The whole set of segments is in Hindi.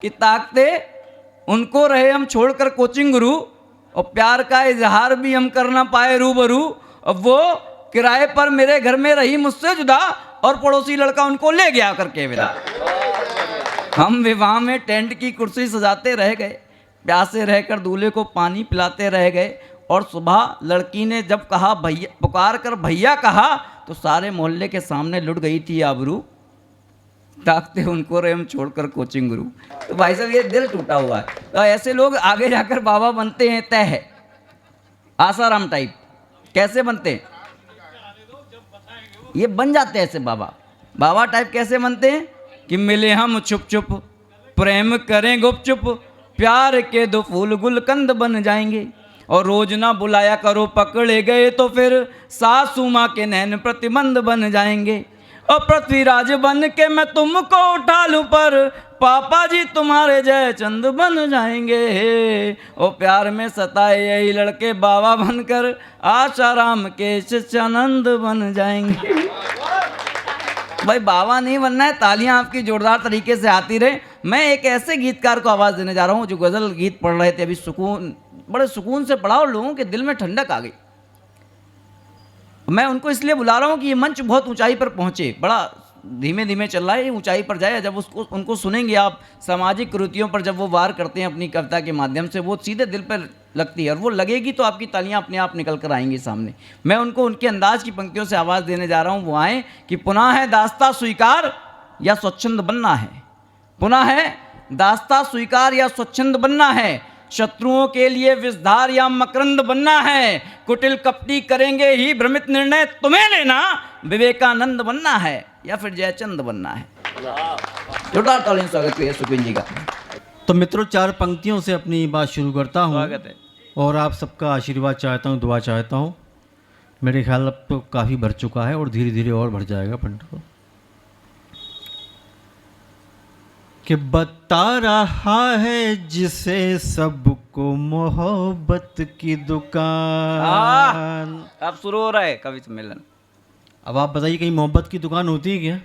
कि ताकते उनको रहे हम छोड़कर कोचिंग गुरु, और प्यार का इजहार भी हम कर ना पाए रूबरू। अब वो किराए पर मेरे घर में रही मुझसे जुदा, और पड़ोसी लड़का उनको ले गया करके विदा। हम विवाह में टेंट की कुर्सी सजाते रह गए, प्यासे रहकर दूल्हे को पानी पिलाते रह गए। और सुबह लड़की ने जब कहा भैया, पुकार कर भैया कहा, तो सारे मोहल्ले के सामने लुट गई थी आबरू। ताकते उनको रहे हम छोड़कर कोचिंग गुरु। तो भाई साहब ये दिल टूटा हुआ है। तो ऐसे लोग आगे जाकर बाबा बनते हैं, तय है। आसाराम टाइप कैसे बनते हैं, ये बन जाते हैं ऐसे बाबा। बाबा टाइप कैसे बनते हैं कि मिले हम छुप छुप, प्रेम करें गुपचुप, प्यार के दो फूल गुलकंद बन जाएंगे। और रोज ना बुलाया करो, पकड़े गए तो फिर सासू माँ के नैन प्रतिबंध बन जाएंगे। और पृथ्वीराज बन के मैं तुमको उठा लूं, पर पापा जी तुम्हारे जय चंद बन जाएंगे। ओ प्यार में सताए यही लड़के, बाबा बनकर आशाराम के शिष्यानंद बन जाएंगे। भाई बाबा नहीं बनना है, तालियां आपकी जोरदार तरीके से आती रहे। मैं एक ऐसे गीतकार को आवाज़ देने जा रहा हूँ जो गज़ल गीत पढ़ रहे थे अभी, सुकून, बड़े सुकून से पढ़ा और लोगों के दिल में ठंडक आ गई। मैं उनको इसलिए बुला रहा हूँ कि ये मंच बहुत ऊंचाई पर पहुँचे, बड़ा धीमे धीमे चल रहा है, ये ऊंचाई पर जाए। जब उसको उनको सुनेंगे आप, सामाजिक कृतियों पर जब वो वार करते हैं अपनी कविता के माध्यम से, वो सीधे दिल पर लगती है, और वो लगेगी तो आपकी तालियां अपने आप निकल कर आएंगी सामने। मैं उनको उनके अंदाज की पंक्तियों से आवाज़ देने जा रहा हूँ। वो आए कि पुनः है दास्ता स्वीकार या स्वच्छंद बनना है, पुनः है दास्ता स्वीकार या स्वच्छंद बनना है, शत्रुओं के लिए विषधार या मकरंद बनना है, कुटिल कपटी करेंगे ही भ्रमित निर्णय तुम्हें लेना, विवेकानंद बनना है या फिर जयचंद बनना है। जोरदार तालियों से स्वागत करिए सुखविंद जी का। तो मित्रों, 4 पंक्तियों से अपनी बात शुरू करता हूँ। स्वागत है। और आप सबका आशीर्वाद चाहता हूँ, दुआ चाहता हूँ। मेरे ख्याल अब तो काफ़ी भर चुका है और धीरे धीरे और भर जाएगा पंडित कि बता रहा है जिसे सबको मोहब्बत की दुकान। अब शुरू हो रहा है कवि सम्मेलन। अब आप बताइए, कहीं मोहब्बत की दुकान होती है क्या?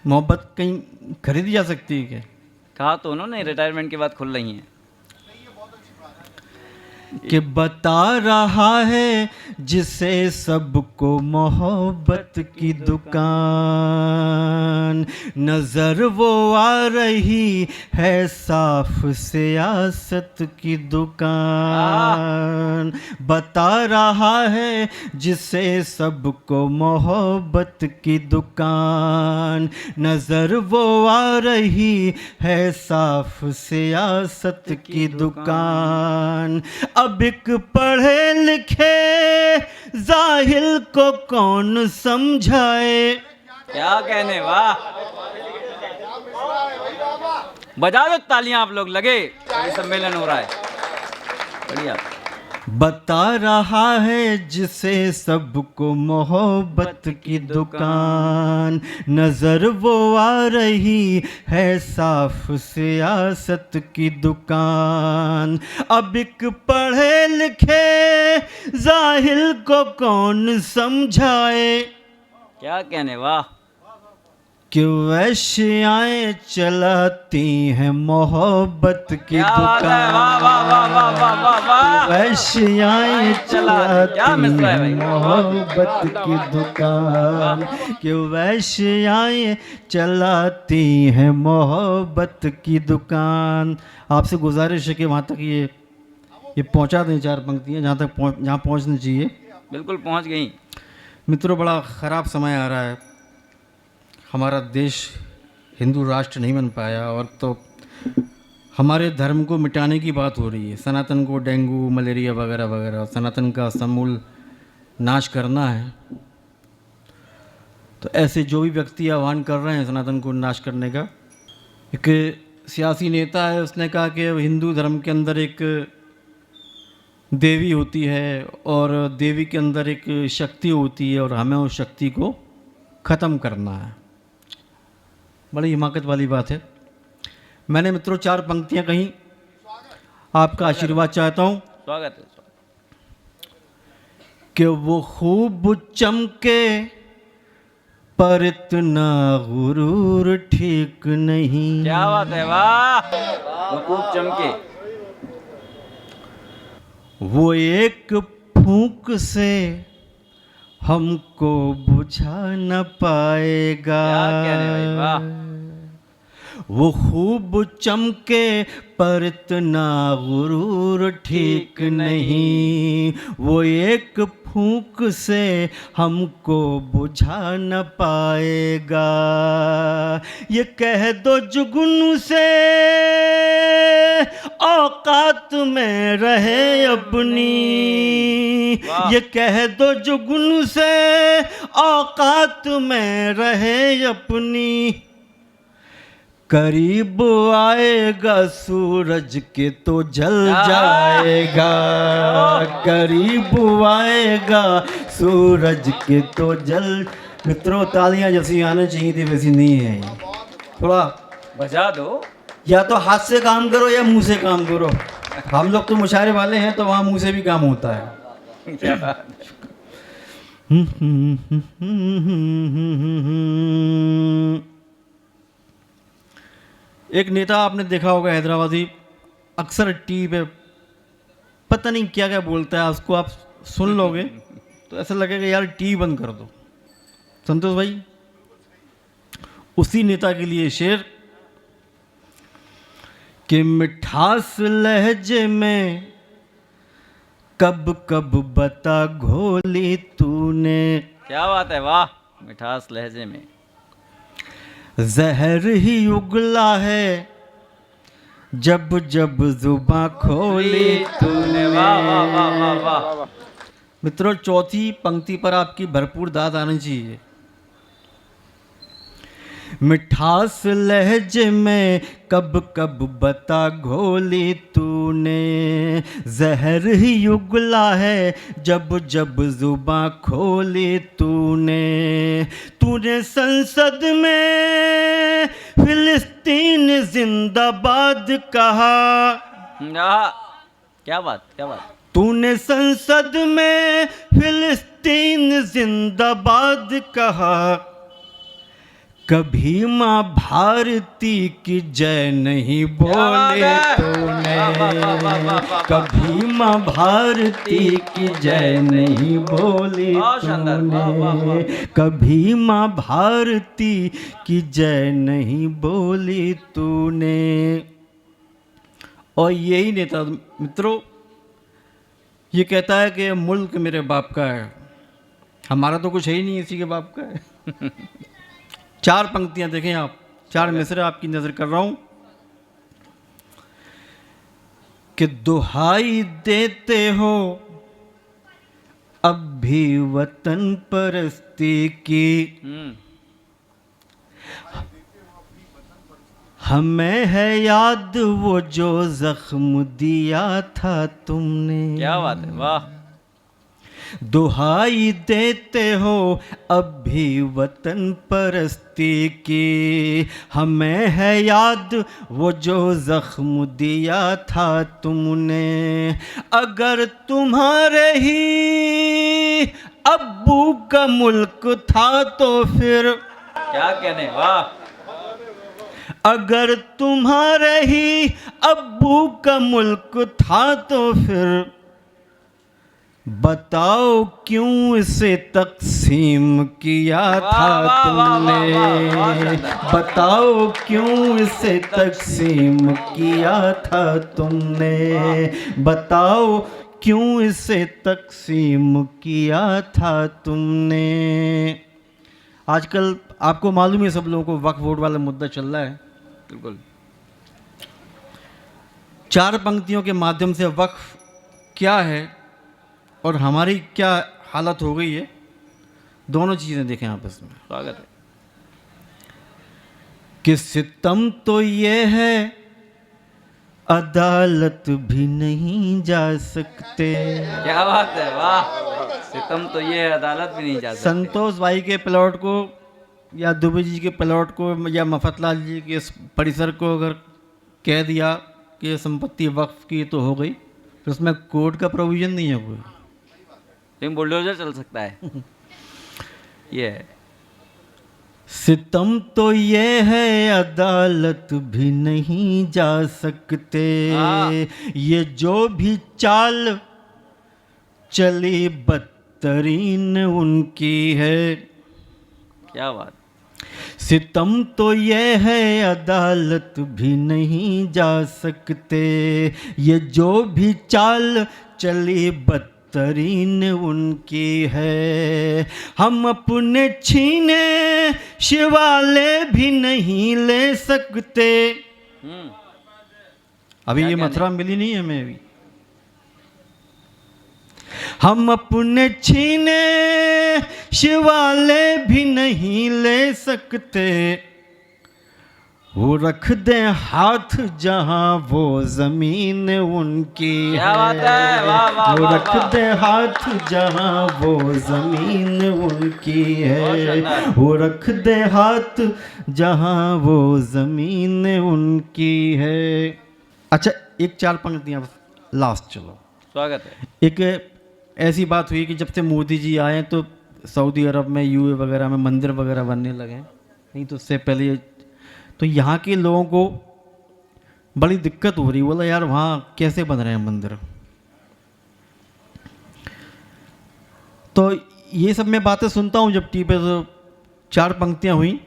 मोहब्बत कहीं खरीदी जा सकती है क्या? कहा तो उन्होंने रिटायरमेंट के बाद खुल रही हैं कि बता रहा है जिसे सबको मोहब्बत की दुकान, नजर वो आ रही है साफ सियासत की दुकान। बता रहा है जिसे सबको मोहब्बत की दुकान, नजर वो आ रही है साफ सियासत की दुकान। अब एक पढ़े लिखे जाहिल को कौन समझाए। क्या कहने, वाह, बजा दो तालियां आप लोग, लगे कवि सम्मेलन हो रहा है, बढ़िया। बता रहा है जिसे सबको मोहब्बत की दुकान, नजर वो आ रही है साफ सियासत की दुकान। अब एक पढ़े लिखे जाहिल को कौन समझाए। क्या कहने, वाह, कि वैश्याएं चलाती हैं मोहब्बत की दुकान। वैश्याएं चलाती हैं मोहब्बत की दुकान, कि वैश्याएं चलाती हैं मोहब्बत की दुकान। आपसे गुजारिश है कि वहाँ तक ये पहुँचा दें 4 पंक्तियाँ, जहाँ पहुँचनी चाहिए। बिल्कुल पहुँच गई। मित्रों, बड़ा ख़राब समय आ रहा है। हमारा देश हिंदू राष्ट्र नहीं बन पाया, और तो हमारे धर्म को मिटाने की बात हो रही है। सनातन को डेंगू मलेरिया वगैरह वगैरह, सनातन का समूल नाश करना है। तो ऐसे जो भी व्यक्ति आह्वान कर रहे हैं सनातन को नाश करने का, एक सियासी नेता है, उसने कहा कि हिंदू धर्म के अंदर एक देवी होती है और देवी के अंदर एक शक्ति होती है, और हमें उस शक्ति को ख़त्म करना है। बड़ी हिमाकत वाली बात है। मैंने मित्रों 4 पंक्तियां कहीं, आपका आशीर्वाद चाहता हूँ। स्वागत है। कि वो खूब चमके पर इतना गुरूर ठीक नहीं। क्या बात है, वाह, वो खूब चमके। वो एक फूंक से हमको बुझा न पाएगा। क्या कह रहे भाई, वाह। वो खूब चमके पर इतना गुरूर ठीक नहीं। वो एक फूंक से हमको बुझा न पाएगा। ये कह दो जुगनू से औकात में रहे अपनी। वाह। ये कह दो जुगनू से औकात में रहे अपनी। करीब आएगा सूरज के तो जल जाएगा। करीब आएगा सूरज के तो जल। मित्रों, तालियां जैसी आना चाहिए थी वैसी नहीं है। थोड़ा बजा दो। या तो हाथ से काम करो या मुंह से काम करो। हम लोग तो मुशायरे वाले हैं तो वहाँ मुंह से भी काम होता है। क्या बात है। एक नेता आपने देखा होगा हैदराबादी, अक्सर टीवी पे पता नहीं क्या क्या बोलता है। उसको आप सुन लोगे तो ऐसा लगेगा यार टीवी बंद कर दो। संतोष भाई, उसी नेता के लिए शेर कि मिठास लहजे में कब कब बता घोली तूने। क्या बात है, वाह, मिठास लहजे में। जहर ही उगला है जब जब जुबां खोली तूने। वाह वाह वाह वाह वाह। मित्रों, चौथी पंक्ति पर आपकी भरपूर दाद आनी चाहिए। मिठास लहजे में कब कब बता घोली तूने। जहर ही उगला है जब जब जुबां खोली तूने। तूने संसद में फिलिस्तीन जिंदाबाद कहा। क्या बात, क्या बात। तूने संसद में फिलिस्तीन जिंदाबाद कहा। कभी माँ भारती की जय नहीं बोले तूने। कभी माँ भारती की जय नहीं बोली तूने। कभी माँ भारती की जय नहीं बोली तूने। और यही नेता मित्रों ये कहता है कि मुल्क मेरे बाप का है। हमारा तो कुछ है ही नहीं, इसी के बाप का है। चार पंक्तियां देखें आप, चार मिसरे आपकी नजर कर रहा हूं कि दुहाई देते हो अब भी वतन परस्ती की। हमें है याद वो जो जख्म दिया था तुमने। क्या बात है, वाह। दुहाई देते हो अब भी वतन परस्ती की। हमें है याद वो जो जख्म दिया था तुमने। अगर तुम्हारे ही अब्बू का मुल्क था तो फिर। क्या कहने, वाह। अगर तुम्हारे ही अब्बू का मुल्क था तो फिर बताओ क्यों इसे तकसीम किया था तुमने। बताओ क्यों इसे तकसीम किया था तुमने। बताओ क्यों इसे तकसीम किया था तुमने। आजकल आपको मालूम है सब लोगों को वक्फ बोर्ड वाला मुद्दा चल रहा है। बिल्कुल। चार पंक्तियों के माध्यम से वक्फ क्या है और हमारी क्या हालत हो गई है, दोनों चीज़ें देखें आप इसमें। स्वागत है। कि सितम तो ये है अदालत भी नहीं जा सकते। क्या बात है, वाह। सितम तो ये है, अदालत भी नहीं जा सकते। संतोष भाई के प्लॉट को या दुबे जी के प्लॉट को या मफतलाल जी के इस परिसर को अगर कह दिया कि ये संपत्ति वक्फ की तो हो गई, तो उसमें कोर्ट का प्रोविज़न नहीं है कोई। लेकिन बुलडोजर चल सकता है। ये है। सितम तो ये है अदालत भी नहीं जा सकते, ये जो भी चाल चली बदतरीन उनकी है। क्या बात। सितम तो ये है अदालत भी नहीं जा सकते, ये जो भी चाल चली बदतरीन उनकी है। हम अपने छीने शिवाले भी नहीं ले सकते। अभी ये मथुरा मिली नहीं है हमें अभी। हम अपने छीने शिवाले भी नहीं ले सकते, वो रख दे हाथ जहां वो जमीन उनकी क्या बात है, वाह वाह वो वाह, रख वाह। दे हाथ जहां वो जमीन उनकी है, वो रख दे हाथ जहां वो जमीन उनकी है। अच्छा, एक 4 पंक्तियां लास्ट, चलो स्वागत है। एक ऐसी बात हुई कि जब से मोदी जी आए तो सऊदी अरब में, यूए वगैरह में मंदिर वगैरह बनने लगे। नहीं तो उससे पहले तो यहाँ के लोगों को बड़ी दिक्कत हो रही। बोला यार वहाँ कैसे बन रहे हैं मंदिर। तो ये सब मैं बातें सुनता हूँ जब टीवी पे, तो 4 पंक्तियाँ हुई।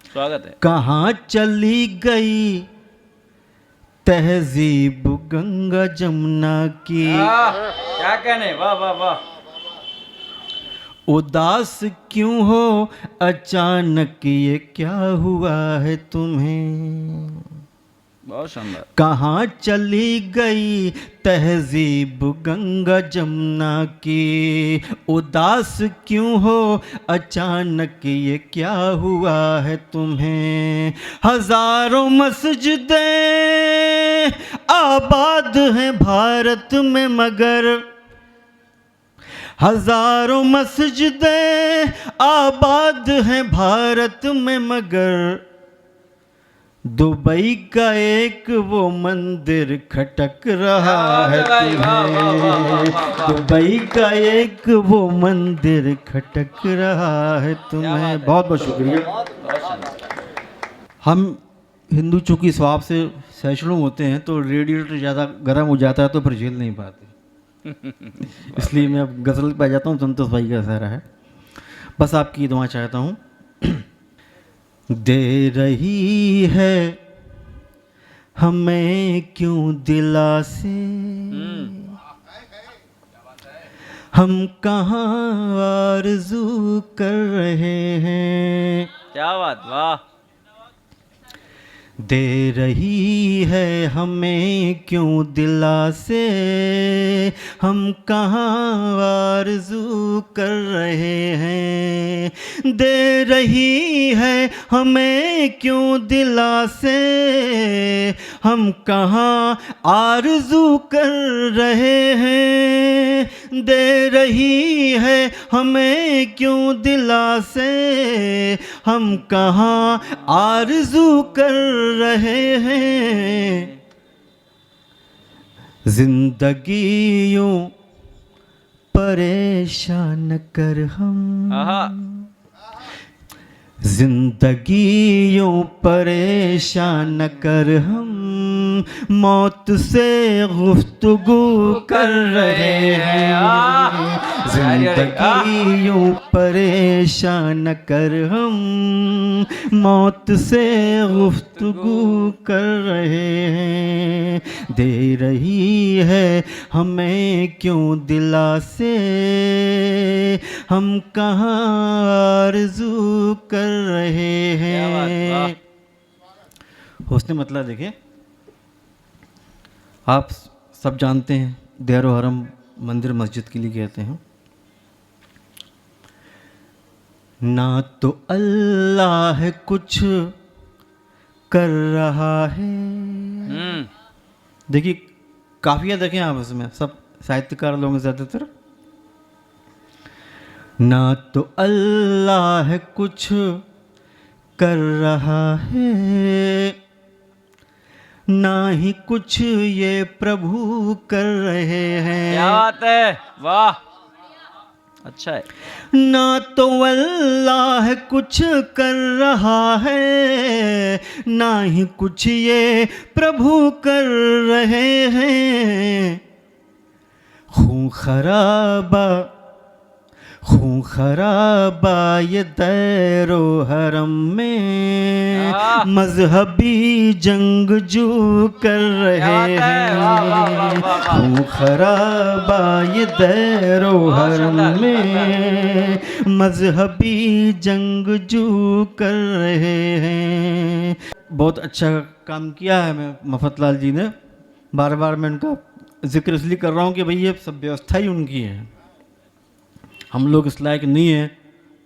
स्वागत है। कहाँ चली गई तहजीब गंगा जमुना की, क्या कहने, वाह वाह वाह। उदास क्यों हो अचानक, ये क्या हुआ है तुम्हें। बहुत शानदार। कहाँ चली गई तहजीब गंगा जमुना की, उदास क्यों हो अचानक, ये क्या हुआ है तुम्हें। हजारों मस्जिदें आबाद हैं भारत में, मगर हजारों मस्जिदें आबाद हैं भारत में, मगर दुबई का एक वो मंदिर खटक रहा है तुम्हें। दुबई का एक वो मंदिर खटक रहा है तुम्हें। बहुत बहुत शुक्रिया। हम हिंदू चूंकि स्वभाव से सहिष्णु होते हैं, तो रेडिएटर ज़्यादा गर्म हो जाता है तो फिर झेल नहीं पाते। इसलिए मैं अब गज़ल पे जाता हूँ। संतोष भाई का सहरा है, बस आपकी दुआ चाहता हूँ। दे रही है हमें क्यों दिलासे, हम कहाँ आरज़ू कर रहे हैं। क्या बात, वाह। दे रही है हमें क्यों दिलासे, हम कहाँ आरज़ू कर रहे हैं। दे रही है हमें क्यों दिलासे, हम कहाँ आरज़ू कर रहे हैं। दे रही है हमें क्यों दिलासे, हम कहाँ आरज़ू कर रहे हैं। जिंदगी यूं परेशान कर हम, जिंदगी यूं परेशान कर हम, मौत से गुफ्तगू कर रहे हैं। जिंदगी यूं परेशान कर हम, मौत से गुफ्तगू कर रहे हैं। दे रही है हमें क्यों दिलासे, हम कहाँ आरज़ू कर रहे हैं। हुस्न मतलब देखिए, आप सब जानते हैं देरो हरम मंदिर मस्जिद के लिए कहते हैं। ना तो अल्लाह कुछ कर रहा है। देखिए काफिया देखें आप, इसमें सब साहित्यकार लोग ज़्यादातर। ना तो अल्लाह कुछ कर रहा है, ना ही कुछ ये प्रभु कर रहे हैं। क्या बात है, वाह। अच्छा है। ना तो अल्लाह कुछ कर रहा है, ना ही कुछ ये प्रभु कर रहे हैं। खून खराबा ये दैरो हरम में मजहबी जंगजू कर रहे हैं। खून खराबा ये दैरो हरम में मजहबी जंगजू कर रहे हैं। बहुत अच्छा काम किया है मैं मफतलाल जी ने। बार बार मैं उनका जिक्र इसलिए कर रहा हूँ कि भाई ये सब व्यवस्था ही उनकी है। हम लोग इस लायक नहीं है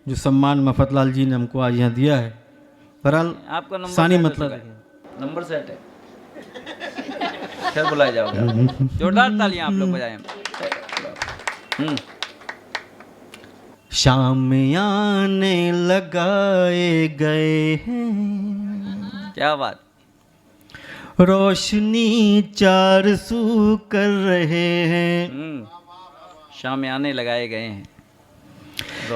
जो सम्मान मफतलाल जी ने हमको आज यहाँ दिया है। बहरहाल आपका नंबर सानी सेट हो मतलब चुका है। नंबर सेट है, फिर बुलाए जाओगे। जोरदार तालियां आप लोग बजाएं। शाम आने लगाए गए हैं, क्या बात। रोशनी चार सू कर रहे हैं। शामियाने लगाए गए हैं।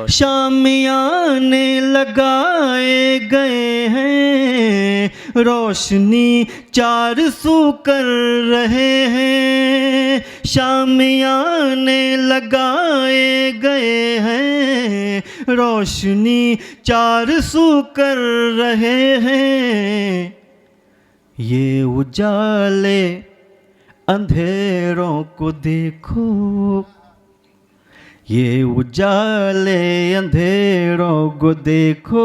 शामियाने लगाए गए हैं, रोशनी चार सू कर रहे हैं। शामियाने लगाए गए हैं, रोशनी चार सू कर रहे हैं। ये उजाले अंधेरों को देखो, ये उजाले अंधेरों को देखो,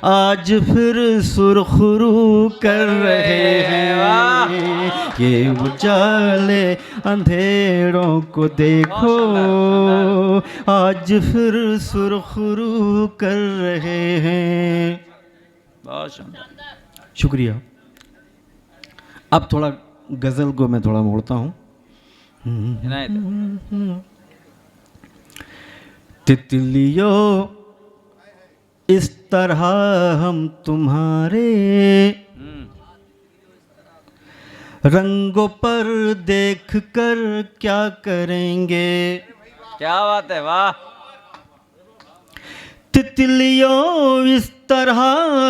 आज फिर सुरखरू कर रहे हैं। ये उजाले अंधेरों को देखो, आज फिर सुरखरू कर रहे हैं। बहुत शानदार। शुक्रिया। अब थोड़ा गज़ल को मैं थोड़ा मोड़ता हूँ। तितलियों इस तरह हम तुम्हारे रंगों पर देख कर क्या करेंगे। क्या बात है, वाह। तितलियों इस तरह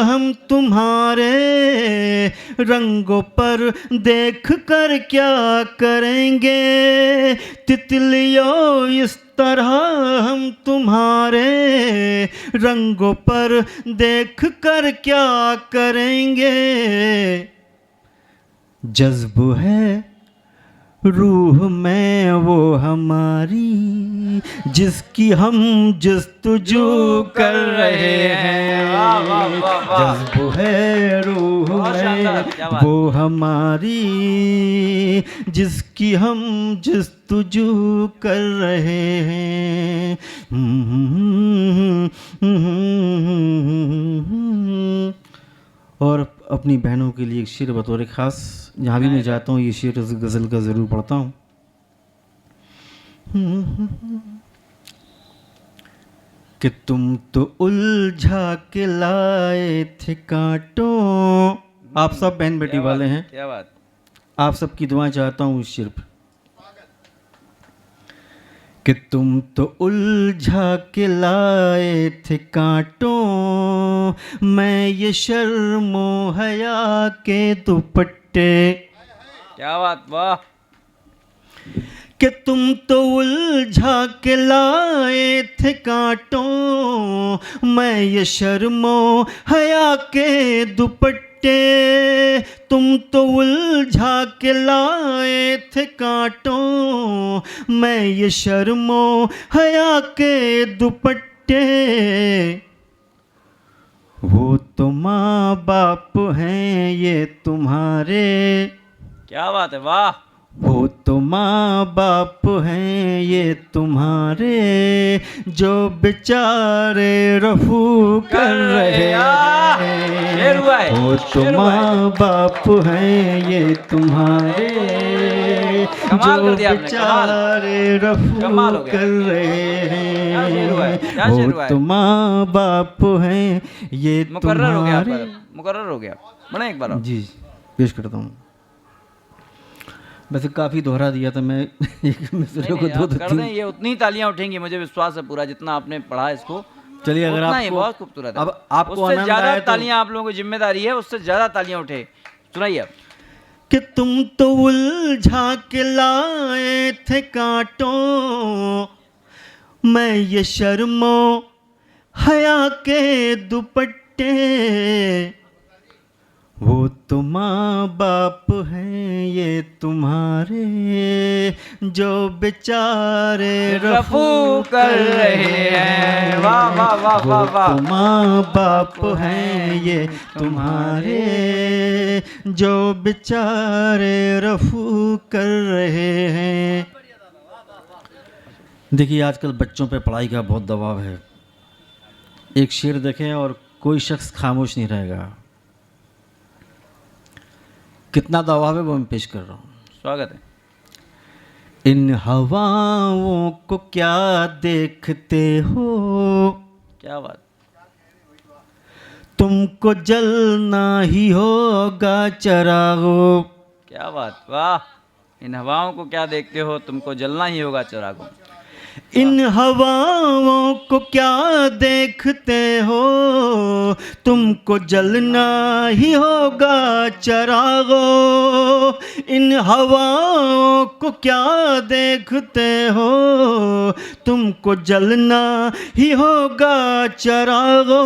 हम तुम्हारे रंगों पर देख कर क्या करेंगे। तितलियों इस तरह हम तुम्हारे रंगों पर देख कर क्या करेंगे। जज्ब है रूह में वो हमारी, जिसकी हम जस्तजू कर रहे हैं। जज्ब है रूह में वो हमारी, जिसकी हम जस्तजू कर रहे हैं। और अपनी बहनों के लिए एक शेर बतौर ख़ास, जहाँ भी मैं जाता हूँ ये शेर गज़ल का ज़रूर पढ़ता हूँ। कि तुम तो उलझा के लाए थे कांटों। आप सब बहन बेटी वाले हैं, क्या बात। आप सबकी दुआएं चाहता हूँ इस शेर पर। कि तुम तो उलझा के लाए थे कांटों, मैं ये शर्मो हया के दुपट्टे। क्या बात, वाह। कि तुम तो उलझा के लाए थे कांटों, मैं ये शर्मो हया के दुपट्टे। तुम तो उलझा के लाए थे कांटों, मैं ये शर्मो हया के दुपट्टे। वो तो माँ बाप हैं ये तुम्हारे। क्या बात है, वाह। वो तो माँ बाप हैं ये तुम्हारे, जो बेचारे रफू कर रहे हैं। वो तो माँ बाप हैं ये तुम्हारे, जो बेचारे रफू कर रहे हैं। वो तो माँ बाप हैं ये तुम्हारे। मुकर्रर हो गया। बड़ा एक बार जी पेश करता हूँ। वैसे काफ़ी दोहरा दिया था मैं एक मिसरे को नहीं, दो आप दो कर तीन। दें, ये उतनी तालियां उठेंगी, मुझे विश्वास है पूरा, जितना आपने पढ़ा इसको। चलिए, अगर उतना ही आपको बहुत खूबसूरत है। अब आपको उससे आनंद ज्यादा आए तो तालियां आप लोगों की जिम्मेदारी है, उससे ज्यादा तालियां उठे। सुनाइए आप। कि तुम तो उलझा के लाए थे कांटों, मैं ये शर्मो हया के दुपट्टे, वो तो माँ बाप हैं ये तुम्हारे, जो बेचारे रफू कर रहे हैं। वाह वाह वाह वाह वाह। वो तो माँ बाप हैं ये तुम्हारे, जो बेचारे रफू कर रहे हैं। देखिए, आजकल बच्चों पे पढ़ाई का बहुत दबाव है। एक शेर देखें और कोई शख्स खामोश नहीं रहेगा। कितना दबाव है वो मैं पेश कर रहा हूँ। स्वागत है। इन हवाओं को क्या देखते हो, क्या बात। तुमको जलना ही होगा चिरागो। क्या बात, वाह। इन हवाओं को क्या देखते हो, तुमको जलना ही होगा चिरागों। इन हवाओं को क्या देखते हो, तुमको जलना ही होगा चिरागो। इन हवाओं को क्या देखते हो, तुमको जलना ही होगा चिरागो।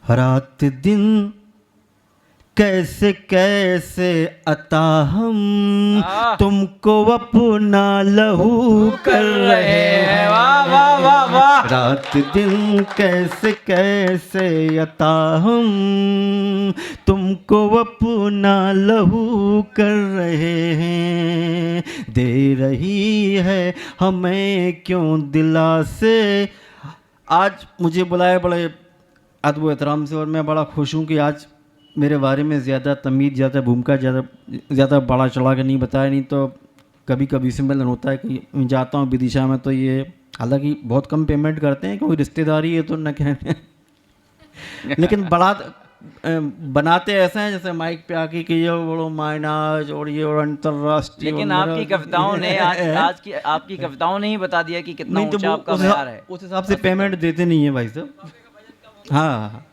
रात दिन कैसे कैसे अता हम तुमको अपना लहू कर रहे हैं। वाह वाह वाह वाह। रात दिन कैसे कैसे अता हम तुमको अपना लहू कर रहे हैं। दे रही है हमें क्यों दिलासे। आज मुझे बुलाया बड़े अदब एहतराम से और मैं बड़ा खुश हूँ कि आज मेरे बारे में ज़्यादा तमीज़, ज़्यादा भूमिका, ज़्यादा बड़ा चढ़ा के नहीं बताया। नहीं तो कभी कभी सम्मेलन होता है कि जाता हूँ विदिशा में तो ये, हालांकि बहुत कम पेमेंट करते हैं क्योंकि रिश्तेदारी है तो न कहने लेकिन बड़ा बनाते ऐसा है जैसे माइक पे आके कि ये बड़ो मायनाज और ये और अंतर्राष्ट्रीय। लेकिन आपकी कविताओं ने आज की आपकी कविताओं ने ही बता दिया कि कितना नहीं तो ऊंचा आपका मयार है। उस हिसाब से पेमेंट देते नहीं है भाई साहब। हाँ,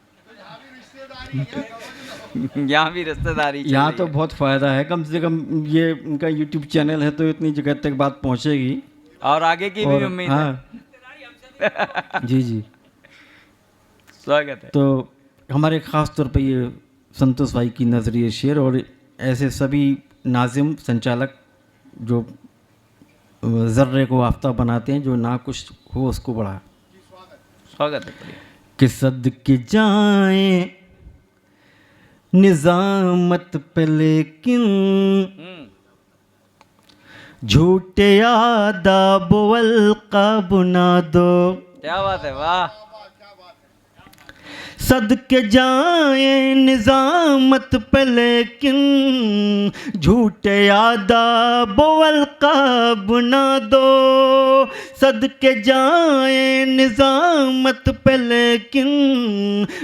यहाँ भी रिश्तेदारी चल यहाँ रही तो है। बहुत फ़ायदा है। कम से कम ये उनका यूट्यूब चैनल है तो इतनी जगह तक बात पहुँचेगी और आगे की भी उम्मीद है। हाँ जी जी। स्वागत है। तो हमारे ख़ास तौर पे ये संतोष भाई की नजरिए शेर और ऐसे सभी नाजिम संचालक जो ज़र्रे को आफ्ताब बनाते हैं, जो ना कुछ हो उसको बढ़ा। स्वागत है। कि सदके जाएं निजामत पे लेकिन झूठे आदाब वल्का बुना दो। क्या बात है, वाह। सदके जाएं निजामत पे लेकिन झूठे आदाब वल्का बुना दो। सदके जाएं निजामत पे लेकिन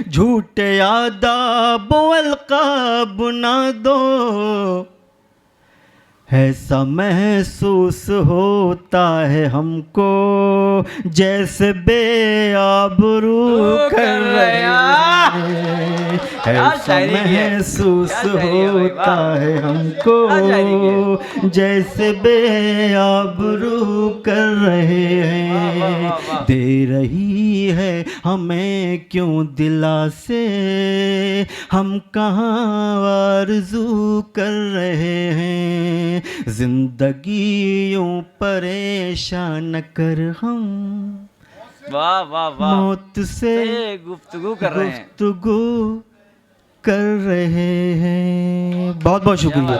झूठे आदाब वल्का बुना दो। ऐसा महसूस होता है हमको जैसे बेआबरू कर रहे हैं। ऐसा महसूस होता है हमको जैसे बेआबरू कर रहे हैं। दे रही है हमें क्यों दिलासे, हम कहाँ आरज़ू कर रहे हैं। जिंदगी यूं परेशान कर हम वाह वाह वाह, मौत से गुफ्तगू कर रहे हैं। गुफ्तगू कर रहे हैं। बहुत बहुत शुक्रिया।